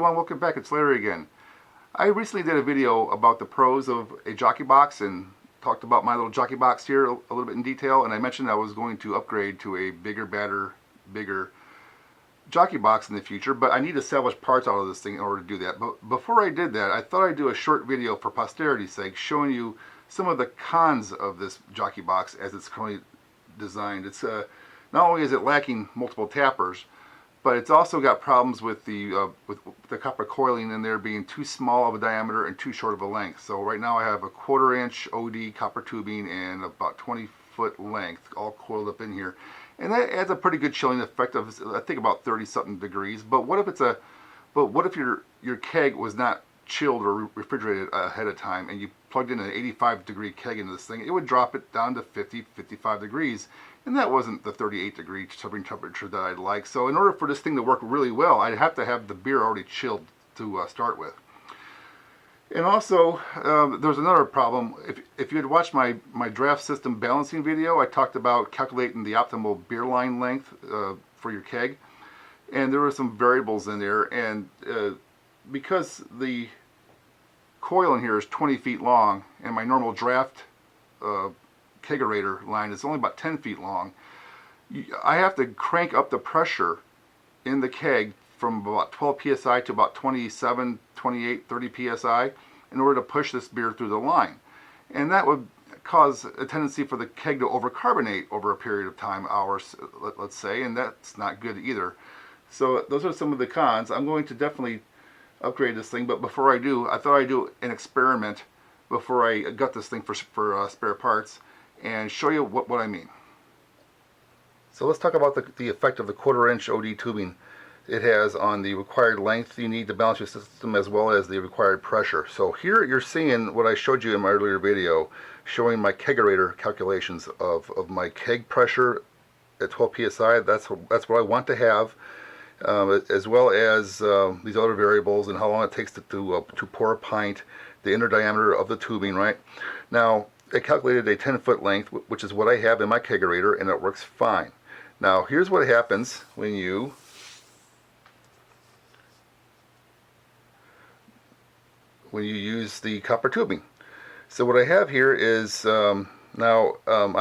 everyone, welcome back. It's Larry again. I recently did a video about the pros of a jockey box and talked about my little jockey box here a little bit in detail, and I mentioned I was going to upgrade to a bigger, badder, bigger jockey box in the future, but I need to salvage parts out of this thing in order to do that. But before I did that, I thought I'd do a short video for posterity's sake showing you some of the cons of this jockey box as it's currently designed. It's not only is it lacking multiple tappers, but it's also got problems with the copper coiling in there being too small of a diameter and too short of a length. So right now I have a 1/4 inch OD copper tubing and about 20-foot length all coiled up in here, and that adds a pretty good chilling effect of, I think, about 30-something degrees. But what if your keg was not chilled or refrigerated ahead of time, and you plugged in an 85-degree keg into this thing? It would drop it down to 50-55 degrees, and that wasn't the 38-degree turbine temperature that I'd like. So in order for this thing to work really well, I'd have to have the beer already chilled to start with. And also, there's another problem. If you had watched my draft system balancing video, I talked about calculating the optimal beer line length for your keg, and there were some variables in there, and because the coil in here is 20 feet long and my normal draft kegerator line is only about 10 feet long, I have to crank up the pressure in the keg from about 12 psi to about 27, 28, 30 psi in order to push this beer through the line. And that would cause a tendency for the keg to overcarbonate over a period of time, hours, let's say, and that's not good either. So those are some of the cons. I'm going to definitely upgrade this thing, but before I do, I thought I'd do an experiment before I got this thing for spare parts and show you what I mean. So let's talk about the effect of the 1/4 inch OD tubing it has on the required length you need to balance your system, as well as the required pressure. So here you're seeing what I showed you in my earlier video, showing my kegerator calculations of my keg pressure at 12 psi. That's what I want to have, as well as these other variables and how long it takes to pour a pint, the inner diameter of the tubing, right? Now, I calculated a 10-foot length, which is what I have in my kegerator, and it works fine. Now, here's what happens when you use the copper tubing. So what I have here is I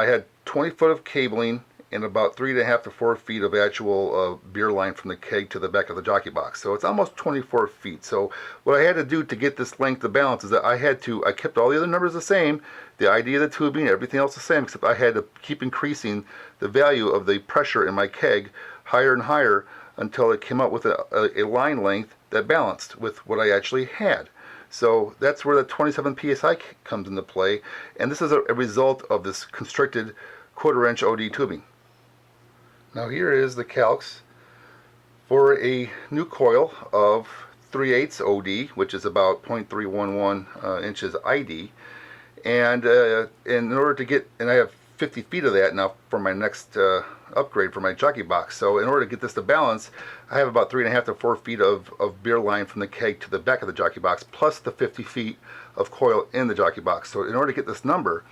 had 20 foot of cabling and about 3.5 to 4 feet of actual beer line from the keg to the back of the jockey box. So it's almost 24 feet. So what I had to do to get this length to balance is that I kept all the other numbers the same, the ID of the tubing, everything else the same, except I had to keep increasing the value of the pressure in my keg higher and higher until it came up with a line length that balanced with what I actually had. So that's where the 27 psi comes into play, and this is a result of this constricted 1/4 inch OD tubing. Now here is the calcs for a new coil of 3/8 OD, which is about 0.311 inches ID, and in order to get, and I have 50 feet of that now for my next upgrade for my jockey box. So in order to get this to balance, I have about 3.5 to 4 feet of beer line from the keg to the back of the jockey box, plus the 50 feet of coil in the jockey box. So in order to get this number,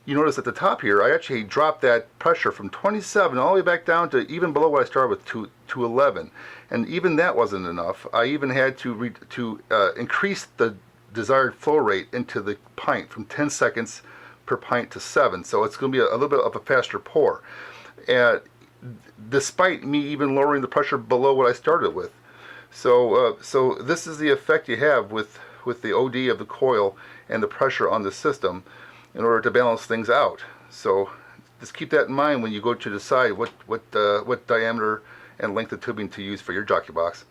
you notice at the top here, I actually dropped that pressure from 27 all the way back down to even below what I started with, to 11. And even that wasn't enough. I even had to increase the desired flow rate into the pint from 10 seconds per pint to 7. So it's going to be a little bit of a faster pour. And despite me even lowering the pressure below what I started with. So this is the effect you have with the OD of the coil and the pressure on the system in order to balance things out. So just keep that in mind when you go to decide what diameter and length of tubing to use for your jockey box.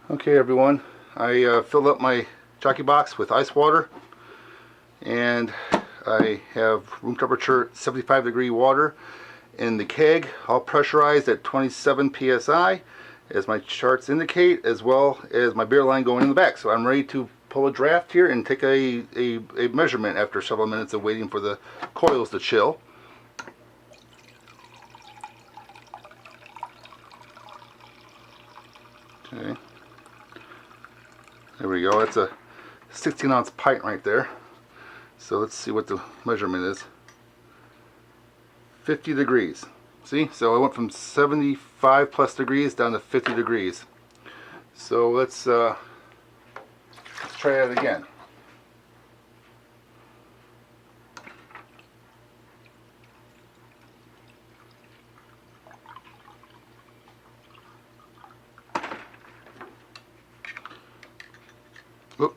Okay, everyone, I filled up my jockey box with ice water, and I have room temperature 75-degree water in the keg, all pressurized at 27 psi, as my charts indicate, as well as my beer line going in the back. So I'm ready to pull a draft here and take a measurement after several minutes of waiting for the coils to chill. Okay, there we go. That's a 16-ounce pint right there. So let's see what the measurement is. 50 degrees. See, so I went from 75 plus degrees down to 50 degrees. So let's try it again. Oop.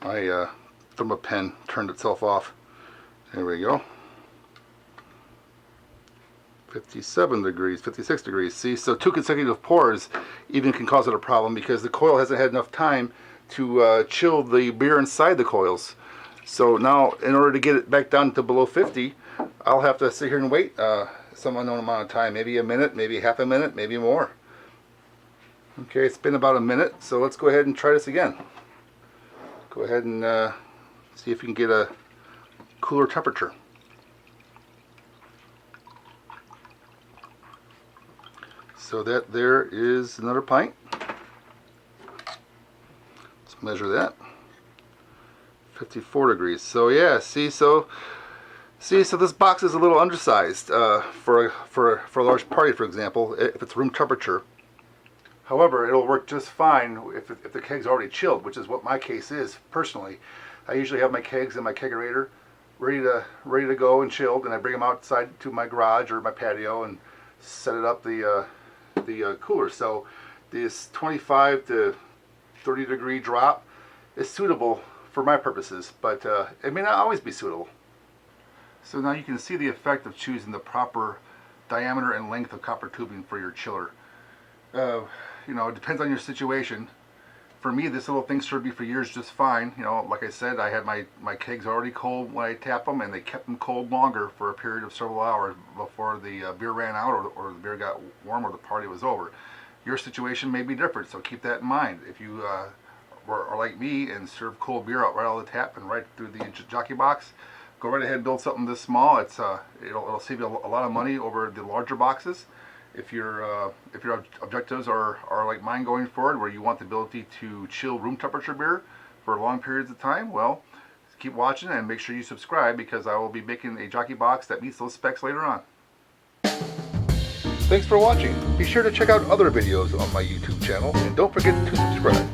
My thermal pen turned itself off. There we go. 57 degrees, 56 degrees. See, so 2 consecutive pours even can cause it a problem because the coil hasn't had enough time to chill the beer inside the coils. So now, in order to get it back down to below 50, I'll have to sit here and wait some unknown amount of time, maybe a minute, maybe half a minute, maybe more. Okay, it's been about a minute, so let's go ahead and try this again. Go ahead and see if you can get a cooler temperature. So that there is another pint. Let's measure that. 54 degrees. So yeah, so this box is a little undersized for a large party, for example, if it's room temperature. However, it'll work just fine if the keg's already chilled, which is what my case is personally. I usually have my kegs in my kegerator ready to go and chilled, and I bring them outside to my garage or my patio and set it up the cooler. So this 25 to 30 degree drop is suitable for my purposes, but it may not always be suitable. So now you can see the effect of choosing the proper diameter and length of copper tubing for your chiller. You know, it depends on your situation. For me, this little thing served me for years just fine. You know, like I said, I had my kegs already cold when I tapped them, and they kept them cold longer for a period of several hours before the beer ran out or the beer got warm or the party was over. Your situation may be different, so keep that in mind. If you are like me and serve cold beer out right out of the tap and right through the Jockey box, go right ahead and build something this small. It'll save you a lot of money over the larger boxes. If your objectives are like mine going forward, where you want the ability to chill room temperature beer for long periods of time, well, keep watching and make sure you subscribe, because I will be making a Jockey box that meets those specs later on. Thanks for watching. Be sure to check out other videos on my YouTube channel, and don't forget to subscribe.